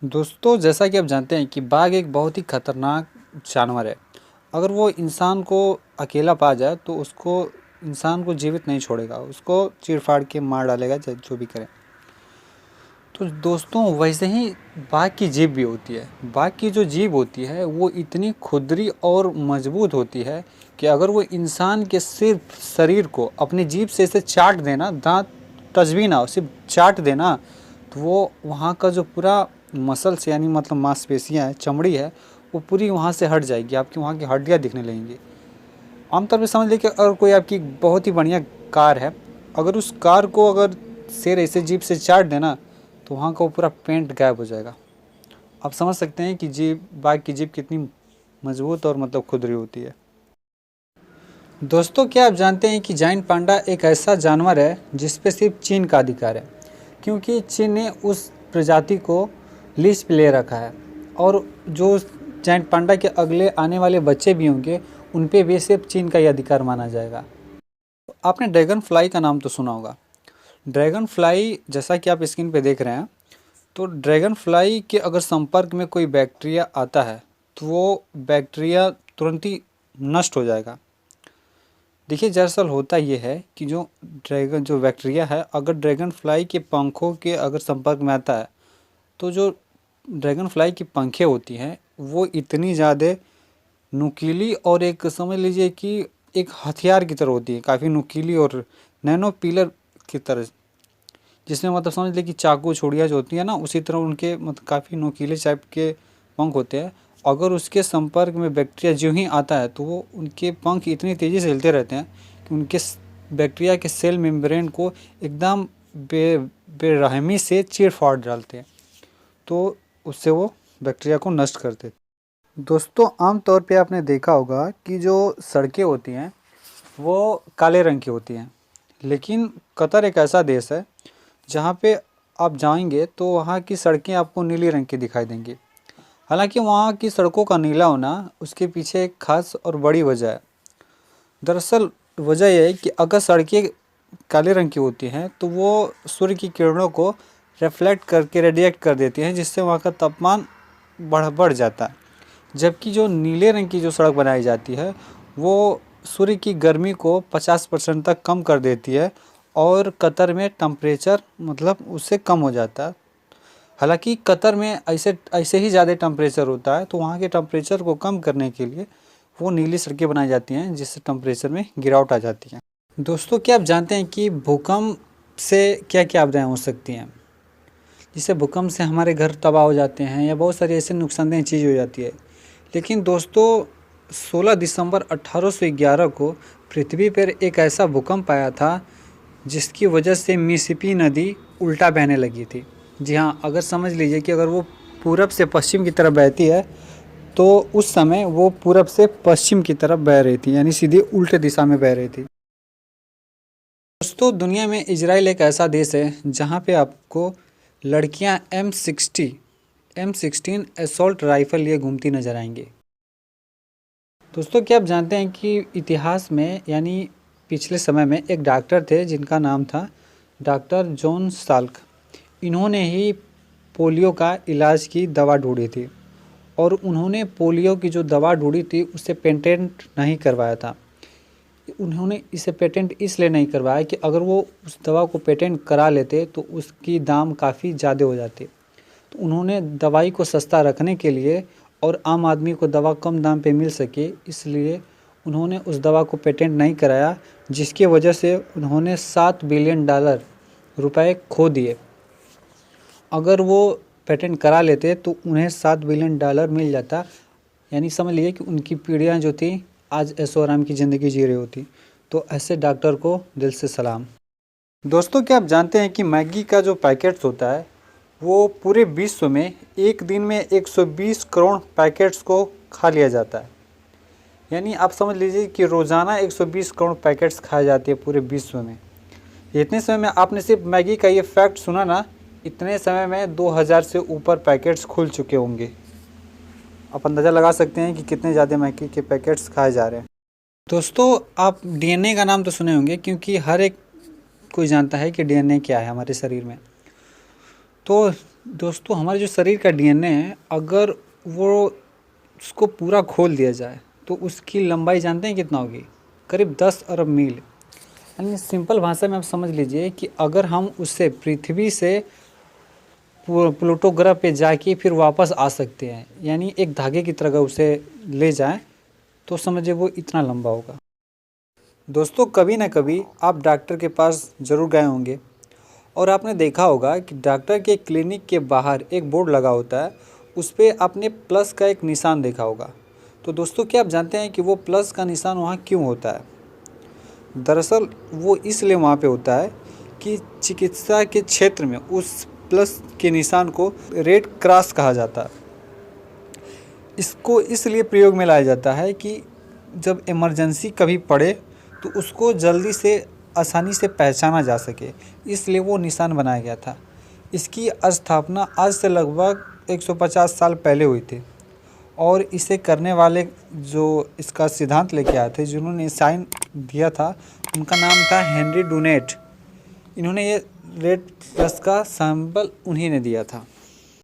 दोस्तों, जैसा कि आप जानते हैं कि बाघ एक बहुत ही खतरनाक जानवर है। अगर वो इंसान को अकेला पा जाए तो उसको इंसान को जीवित नहीं छोड़ेगा, उसको चीर-फाड़ के मार डालेगा चाहे जो भी करे। तो दोस्तों, वैसे ही बाघ की जीभ भी होती है। बाघ की जो जीभ होती है वो इतनी खुरदरी और मजबूत होती है कि अगर वो इंसान के सिर्फ शरीर को अपनी जीभ से ऐसे चाट देना, दाँत टच भी ना हो, सिर्फ चाट देना, तो वो वहाँ का जो पूरा मसल्स यानी मतलब मांसपेशियाँ हैं, चमड़ी है, वो पूरी वहाँ से हट जाएगी, आपकी वहाँ की हड्डियाँ दिखने लगेंगी। आमतौर पे समझ लीजिए कि अगर कोई आपकी बहुत ही बढ़िया कार है, अगर उस कार को अगर शेर ऐसे जीभ से चाट देना, तो वहाँ का वो पूरा पेंट गायब हो जाएगा। आप समझ सकते हैं कि जीभ, बाघ की जीभ कितनी मजबूत और मतलब खुरदरी होती है। दोस्तों, क्या आप जानते हैं कि जायंट पांडा एक ऐसा जानवर है जिस पे सिर्फ चीन का अधिकार है, क्योंकि चीन ने उस प्रजाति को लीज पे ले रखा है और जो जायंट पांडा के अगले आने वाले बच्चे भी होंगे उन पे भी सिर्फ चीन का ही अधिकार माना जाएगा। आपने ड्रैगन फ्लाई का नाम तो सुना होगा। ड्रैगन फ्लाई, जैसा कि आप स्क्रीन पे देख रहे हैं, तो ड्रैगन फ्लाई के अगर संपर्क में कोई बैक्टीरिया आता है तो वो बैक्टीरिया तुरंत ही नष्ट हो जाएगा। देखिए, दरअसल होता ये है कि जो बैक्टीरिया है, अगर ड्रैगन फ्लाई के पंखों के अगर संपर्क में आता है तो जो ड्रैगन फ्लाई की पंखें होती हैं वो इतनी ज़्यादा नुकीली और एक समझ लीजिए कि एक हथियार की तरह होती है, काफ़ी नुकीली और नैनो पिलर की तरह, जिसमें मतलब समझ लीजिए कि चाकू छुरियाँ जो होती है ना, उसी तरह उनके मतलब काफ़ी नुकीले टाइप के पंख होते हैं। अगर उसके संपर्क में बैक्टीरिया ज्यों ही आता है तो वो उनके पंख इतनी तेज़ी से हिलते रहते हैं कि उनके बैक्टीरिया के सेल मेम्ब्रेन को एकदम बेरहमी से चीर-फाड़ डालते हैं, तो उससे वो बैक्टीरिया को नष्ट करते हैं। दोस्तों, आम तौर पे आपने देखा होगा कि जो सड़कें होती हैं वो काले रंग की होती हैं, लेकिन कतर एक ऐसा देश है जहाँ पे आप जाएंगे तो वहाँ की सड़कें आपको नीली रंग की दिखाई देंगी। हालांकि वहाँ की सड़कों का नीला होना उसके पीछे एक खास और बड़ी वजह है। दरअसल वजह यह है कि अगर सड़कें काले रंग की होती हैं तो वो सूर्य की किरणों को रिफ्लेक्ट करके रेडिएट कर देती हैं, जिससे वहाँ का तापमान बढ़ जाता है। जबकि जो नीले रंग की जो सड़क बनाई जाती है वो सूर्य की गर्मी को 50% तक कम कर देती है और कतर में टेम्परेचर मतलब उससे कम हो जाता है। हालांकि कतर में ऐसे ऐसे ही ज़्यादा टेम्परेचर होता है, तो वहाँ के टेम्परेचर को कम करने के लिए वो नीली सड़कें बनाई जाती हैं, जिससे टेम्परेचर में गिरावट आ जाती है। दोस्तों, क्या आप जानते हैं कि भूकंप से क्या क्या आपदाएँ हो सकती हैं? जिससे भूकंप से हमारे घर तबाह हो जाते हैं या बहुत सारी ऐसी नुकसानदेह चीज़ हो जाती है। लेकिन दोस्तों, 16 दिसंबर 1811 को पृथ्वी पर एक ऐसा भूकंप आया था जिसकी वजह से मिसिसिपी नदी उल्टा बहने लगी थी। जी हाँ, अगर समझ लीजिए कि अगर वो पूरब से पश्चिम की तरफ बहती है तो उस समय वो पूरब से पश्चिम की तरफ बह रही थी, यानी सीधे उल्टे दिशा में बह रही थी। दोस्तों, दुनिया में इजराइल एक ऐसा देश है जहाँ पे आपको लड़कियाँ M16 असॉल्ट राइफल लिए घूमती नजर आएंगी। दोस्तों, क्या आप जानते हैं कि इतिहास में यानी पिछले समय में एक डॉक्टर थे जिनका नाम था डॉक्टर जॉन साल्क। इन्होंने ही पोलियो का इलाज की दवा ढूंढी थी और उन्होंने पोलियो की जो दवा ढूंढी थी उससे पेटेंट नहीं करवाया था। उन्होंने इसे पेटेंट इसलिए नहीं करवाया कि अगर वो उस दवा को पेटेंट करा लेते तो उसकी दाम काफ़ी ज़्यादा हो जाते। तो उन्होंने दवाई को सस्ता रखने के लिए और आम आदमी को दवा कम दाम पे मिल सके, इसलिए उन्होंने उस दवा को पेटेंट नहीं कराया, जिसकी वजह से उन्होंने $7 बिलियन रुपए खो दिए। अगर वो पेटेंट करा लेते तो उन्हें $7 बिलियन मिल जाता, यानी समझ लीजिए कि उनकी पीढ़ियाँ जो थी आज ऐशो आराम की ज़िंदगी जी रही होती। तो ऐसे डॉक्टर को दिल से सलाम। दोस्तों, क्या आप जानते हैं कि मैगी का जो पैकेट्स होता है वो पूरे विश्व में एक दिन में 120 करोड़ पैकेट्स को खा लिया जाता है। यानी आप समझ लीजिए कि रोज़ाना 120 करोड़ पैकेट्स खाए जाते हैं पूरे विश्व में। इतने समय में आपने सिर्फ मैगी का ये फैक्ट सुना ना, इतने समय में 2000 से ऊपर पैकेट्स खुल चुके होंगे। आप अंदाज़ा लगा सकते हैं कि कितने ज़्यादा मैगी के पैकेट्स खाए जा रहे हैं। दोस्तों, आप डीएनए का नाम तो सुने होंगे, क्योंकि हर एक कोई जानता है कि डीएनए क्या है हमारे शरीर में। तो दोस्तों हमारे जो शरीर का डीएनए है, अगर वो उसको पूरा खोल दिया जाए तो उसकी लंबाई जानते हैं कितना होगी? करीब 10 अरब मील। यानी सिंपल भाषा में आप समझ लीजिए कि अगर हम उससे पृथ्वी से प्लूटो ग्रह पे जाके फिर वापस आ सकते हैं, यानी एक धागे की तरह अगर उसे ले जाएं तो समझिए वो इतना लंबा होगा। दोस्तों कभी ना कभी आप डॉक्टर के पास ज़रूर गए होंगे और आपने देखा होगा कि डॉक्टर के क्लिनिक के बाहर एक बोर्ड लगा होता है, उस पे आपने प्लस का एक निशान देखा होगा। तो दोस्तों क्या आप जानते हैं कि वो प्लस का निशान वहाँ क्यों होता है? दरअसल वो इसलिए वहाँ पे होता है कि चिकित्सा के क्षेत्र में उस प्लस के निशान को रेड क्रॉस कहा जाता है। इसको इसलिए प्रयोग में लाया जाता है कि जब इमरजेंसी कभी पड़े तो उसको जल्दी से आसानी से पहचाना जा सके, इसलिए वो निशान बनाया गया था। इसकी स्थापना आज से लगभग 150 साल पहले हुई थी और इसे करने वाले जो इसका सिद्धांत लेके आए थे, जिन्होंने साइन दिया था, उनका नाम था हेनरी डुनेट। इन्होंने ये रेड प्लस का सिंबल उन्हीं ने दिया था।